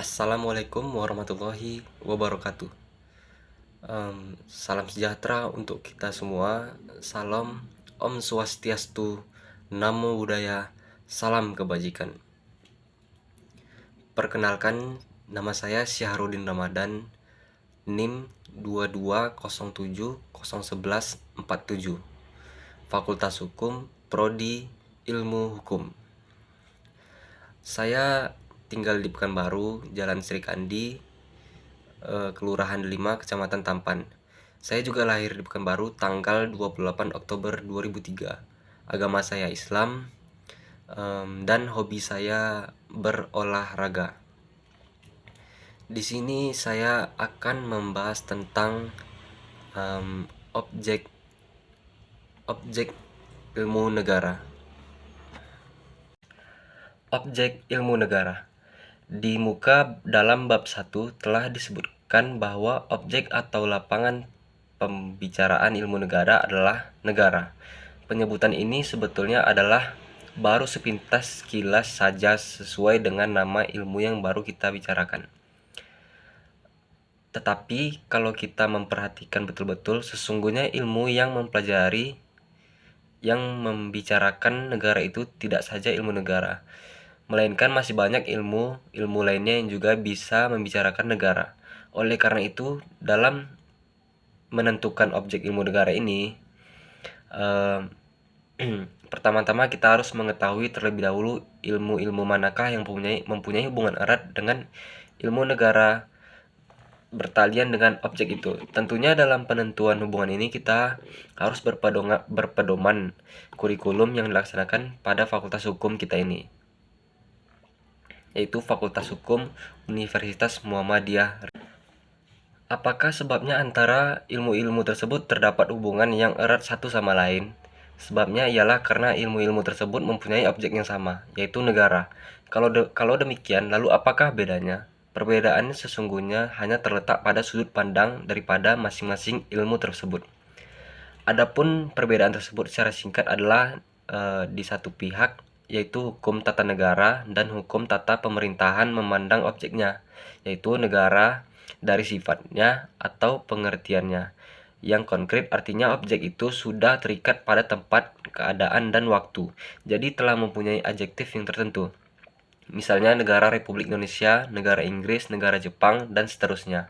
Assalamualaikum warahmatullahi wabarakatuh. Salam sejahtera untuk kita semua. Salam Om Swastiastu, Namo Buddhaya, salam kebajikan. Perkenalkan, nama saya Syahrudin Ramadan, NIM 2207011147, Fakultas Hukum, Prodi Ilmu Hukum. Saya tinggal di Pekanbaru, Jalan Sri Kandi, Kelurahan 5, Kecamatan Tampan. Saya juga lahir di Pekanbaru tanggal 28 Oktober 2003. Agama saya Islam, dan hobi saya berolahraga. Di sini saya akan membahas tentang objek ilmu negara. Objek ilmu negara. Di muka dalam bab 1 telah disebutkan bahwa objek atau lapangan pembicaraan ilmu negara adalah negara. Penyebutan ini sebetulnya adalah baru sepintas kilas saja sesuai dengan nama ilmu yang baru kita bicarakan. Tetapi kalau kita memperhatikan betul-betul, sesungguhnya ilmu yang membicarakan negara itu tidak saja ilmu negara, melainkan masih banyak ilmu lainnya yang juga bisa membicarakan negara. Oleh karena itu, dalam menentukan objek ilmu negara ini, pertama-tama kita harus mengetahui terlebih dahulu ilmu-ilmu manakah yang mempunyai hubungan erat dengan ilmu negara bertalian dengan objek itu. Tentunya dalam penentuan hubungan ini kita harus berpedoman kurikulum yang dilaksanakan pada Fakultas Hukum kita ini, yaitu Fakultas Hukum Universitas Muhammadiyah. Apakah sebabnya antara ilmu-ilmu tersebut terdapat hubungan yang erat satu sama lain? Sebabnya ialah karena ilmu-ilmu tersebut mempunyai objek yang sama, yaitu negara. Kalau demikian, lalu apakah bedanya? Perbedaannya sesungguhnya hanya terletak pada sudut pandang daripada masing-masing ilmu tersebut. Adapun perbedaan tersebut secara singkat adalah di satu pihak, yaitu hukum tata negara dan hukum tata pemerintahan memandang objeknya, yaitu negara dari sifatnya atau pengertiannya yang konkret, artinya objek itu sudah terikat pada tempat, keadaan, dan waktu, jadi telah mempunyai adjektif yang tertentu. Misalnya negara Republik Indonesia, negara Inggris, negara Jepang, dan seterusnya.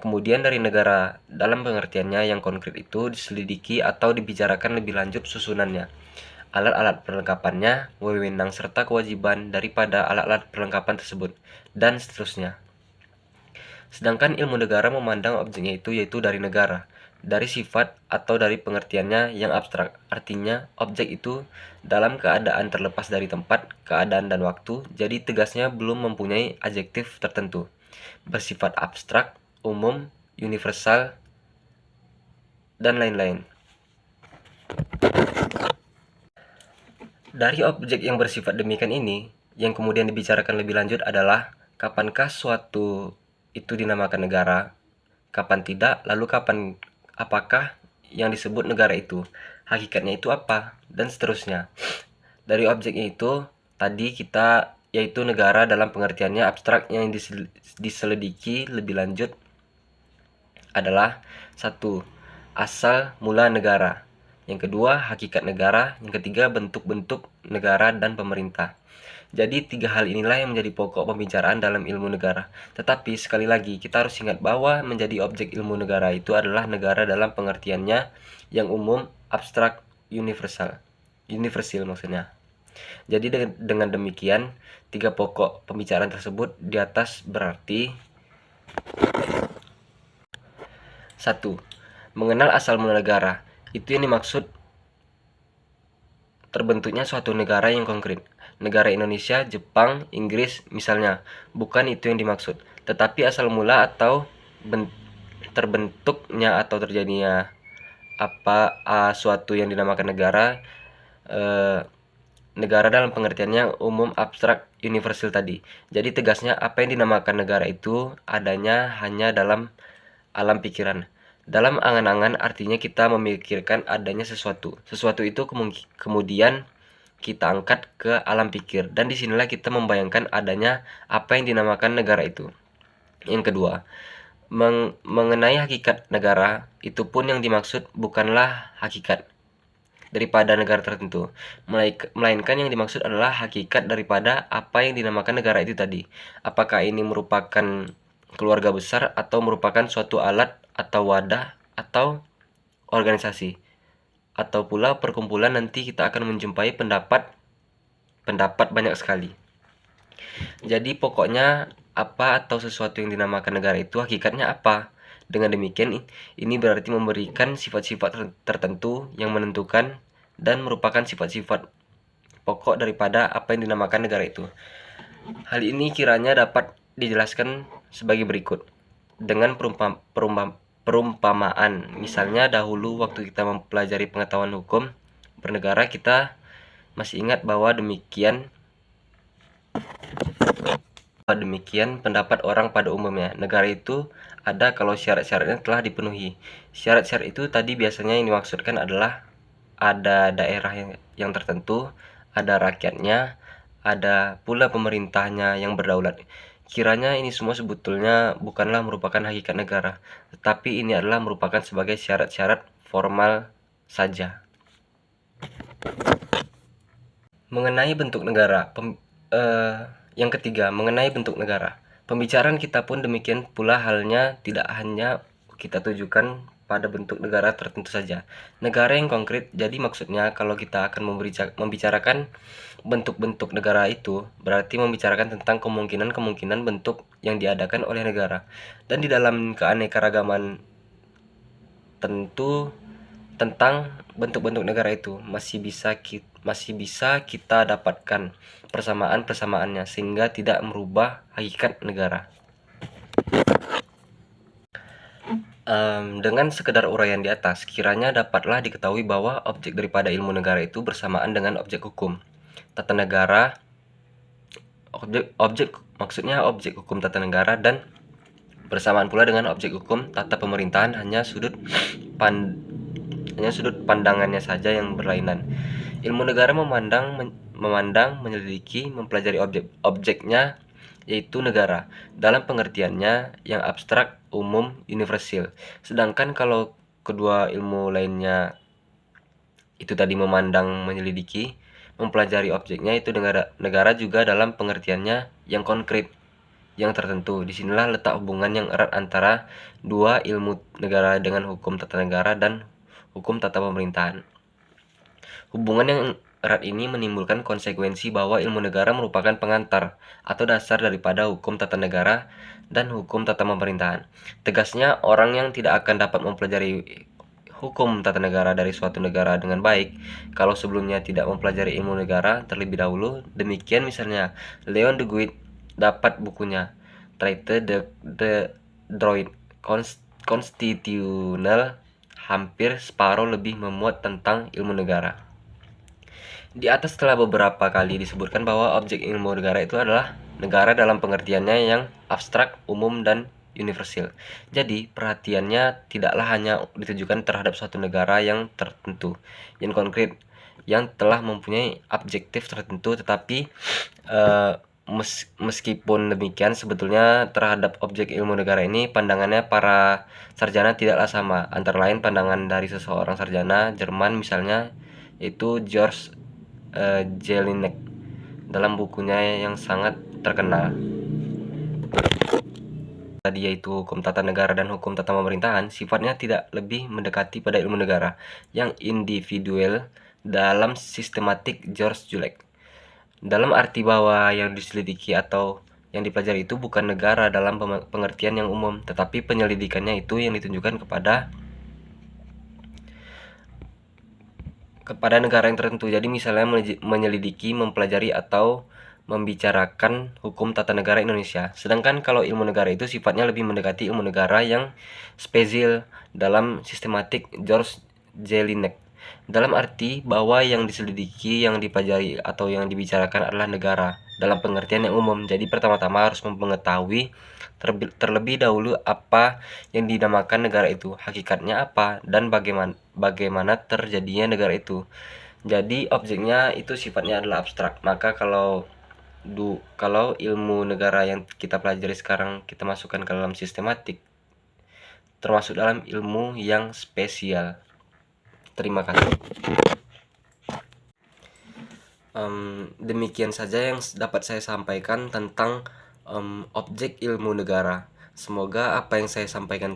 Kemudian dari negara dalam pengertiannya yang konkret itu diselidiki atau dibicarakan lebih lanjut susunannya, alat-alat perlengkapannya, wewenang serta kewajiban daripada alat-alat perlengkapan tersebut, dan seterusnya. Sedangkan ilmu negara memandang objeknya itu yaitu dari negara, dari sifat atau dari pengertiannya yang abstrak. Artinya, objek itu dalam keadaan terlepas dari tempat, keadaan, dan waktu, jadi tegasnya belum mempunyai adjektif tertentu, bersifat abstrak, umum, universal, dan lain-lain. Dari objek yang bersifat demikian ini, yang kemudian dibicarakan lebih lanjut adalah kapankah suatu itu dinamakan negara, kapan tidak, lalu apakah yang disebut negara itu, hakikatnya itu apa, dan seterusnya. Dari objeknya itu tadi kita, yaitu negara dalam pengertiannya abstrak, yang diselidiki lebih lanjut adalah 1. Asal mula negara, yang kedua hakikat negara, yang ketiga bentuk-bentuk negara dan pemerintah. Jadi 3 hal inilah yang menjadi pokok pembicaraan dalam ilmu negara. Tetapi sekali lagi kita harus ingat bahwa menjadi objek ilmu negara itu adalah negara dalam pengertiannya yang umum, abstrak, universal maksudnya. Jadi dengan demikian 3 pokok pembicaraan tersebut di atas berarti: 1. Mengenal asal mula negara. Itu yang dimaksud terbentuknya suatu negara yang konkret. Negara Indonesia, Jepang, Inggris misalnya. Bukan itu yang dimaksud. Tetapi asal mula atau terbentuknya atau terjadinya suatu yang dinamakan negara, negara dalam pengertiannya umum, abstrak, universal tadi. Jadi tegasnya apa yang dinamakan negara itu adanya hanya dalam alam pikiran. Dalam angan-angan artinya kita memikirkan adanya sesuatu. Sesuatu itu kemudian kita angkat ke alam pikir, dan disinilah kita membayangkan adanya apa yang dinamakan negara itu. Yang kedua, mengenai hakikat negara, itu pun yang dimaksud bukanlah hakikat daripada negara tertentu, melainkan yang dimaksud adalah hakikat daripada apa yang dinamakan negara itu tadi. Apakah ini merupakan keluarga besar atau merupakan suatu alat atau wadah atau organisasi, atau pula perkumpulan. Nanti kita akan menjumpai pendapat banyak sekali. Jadi pokoknya apa atau sesuatu yang dinamakan negara itu hakikatnya apa. Dengan demikian, ini berarti memberikan sifat-sifat tertentu yang menentukan dan merupakan sifat-sifat pokok daripada apa yang dinamakan negara itu. Hal ini kiranya dapat dijelaskan sebagai berikut dengan perumpamaan. Misalnya dahulu waktu kita mempelajari pengetahuan hukum bernegara, kita masih ingat bahwa demikian pendapat orang pada umumnya. Negara itu ada kalau syarat-syaratnya telah dipenuhi. Syarat-syarat itu tadi biasanya yang dimaksudkan adalah ada daerah yang tertentu, ada rakyatnya, ada pula pemerintahnya yang berdaulat. Kiranya ini semua sebetulnya bukanlah merupakan hakikat negara, tetapi ini adalah merupakan sebagai syarat-syarat formal saja. Mengenai bentuk negara, yang ketiga, mengenai bentuk negara. Pembicaraan kita pun demikian pula halnya, tidak hanya kita tujukan pada bentuk negara tertentu saja. Negara yang konkret, jadi maksudnya kalau kita akan membicarakan bentuk-bentuk negara itu, berarti membicarakan tentang kemungkinan-kemungkinan bentuk yang diadakan oleh negara. Dan di dalam keanekaragaman tentu tentang bentuk-bentuk negara itu masih bisa kita dapatkan persamaan-persamaannya, sehingga tidak merubah hakikat negara. Dengan sekedar uraian di atas, kiranya dapatlah diketahui bahwa objek daripada ilmu negara itu bersamaan dengan objek hukum tata negara, maksudnya objek hukum tata negara, dan bersamaan pula dengan objek hukum tata pemerintahan, hanya sudut pandangannya saja yang berlainan. Ilmu negara memandang, menyelidiki, mempelajari objeknya, yaitu negara, dalam pengertiannya yang abstrak, umum, universal. Sedangkan kalau kedua ilmu lainnya itu tadi memandang, menyelidiki, mempelajari objeknya, itu negara juga dalam pengertiannya yang konkret, yang tertentu. Disinilah letak hubungan yang erat antara dua ilmu negara dengan hukum tata negara dan hukum tata pemerintahan. Hubungan yang erat ini menimbulkan konsekuensi bahwa ilmu negara merupakan pengantar atau dasar daripada hukum tata negara dan hukum tata pemerintahan. Tegasnya, orang yang tidak akan dapat mempelajari hukum tata negara dari suatu negara dengan baik kalau sebelumnya tidak mempelajari ilmu negara terlebih dahulu. Demikian misalnya Leon de Guit dapat bukunya Traité de droit constitutionnel hampir separuh lebih memuat tentang ilmu negara. Di atas telah beberapa kali disebutkan bahwa objek ilmu negara itu adalah negara dalam pengertiannya yang abstrak, umum, dan universal. Jadi, perhatiannya tidaklah hanya ditujukan terhadap suatu negara yang tertentu, yang konkret, yang telah mempunyai objektif tertentu, tetapi meskipun demikian, sebetulnya terhadap objek ilmu negara ini pandangannya para sarjana tidaklah sama. Antara lain pandangan dari seseorang sarjana Jerman misalnya, yaitu George Jelinek, dalam bukunya yang sangat terkenal tadi, yaitu hukum tata negara dan hukum tata pemerintahan, sifatnya tidak lebih mendekati pada ilmu negara yang individual dalam sistematik George Jelinek, dalam arti bahwa yang diselidiki atau yang dipelajari itu bukan negara dalam pengertian yang umum, tetapi penyelidikannya itu yang ditunjukkan kepada negara yang tertentu. Jadi misalnya menyelidiki, mempelajari, atau membicarakan hukum tata negara Indonesia. Sedangkan kalau ilmu negara itu sifatnya lebih mendekati ilmu negara yang spesial dalam sistematik George Jelinek, dalam arti bahwa yang diselidiki, yang dipelajari, atau yang dibicarakan adalah negara dalam pengertian yang umum. Jadi pertama-tama harus mengetahui terlebih dahulu apa yang dinamakan negara itu, hakikatnya apa, dan bagaimana terjadinya negara itu. Jadi objeknya itu sifatnya adalah abstrak. Maka kalau ilmu negara yang kita pelajari sekarang kita masukkan ke dalam sistematik, termasuk dalam ilmu yang spesial. Terima kasih. Demikian saja yang dapat saya sampaikan tentang objek ilmu negara. Semoga apa yang saya sampaikan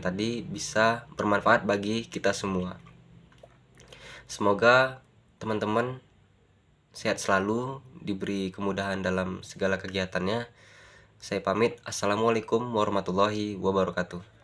tadi bisa bermanfaat bagi kita semua. Semoga teman-teman sehat selalu, diberi kemudahan dalam segala kegiatannya. Saya pamit. Assalamualaikum warahmatullahi wabarakatuh.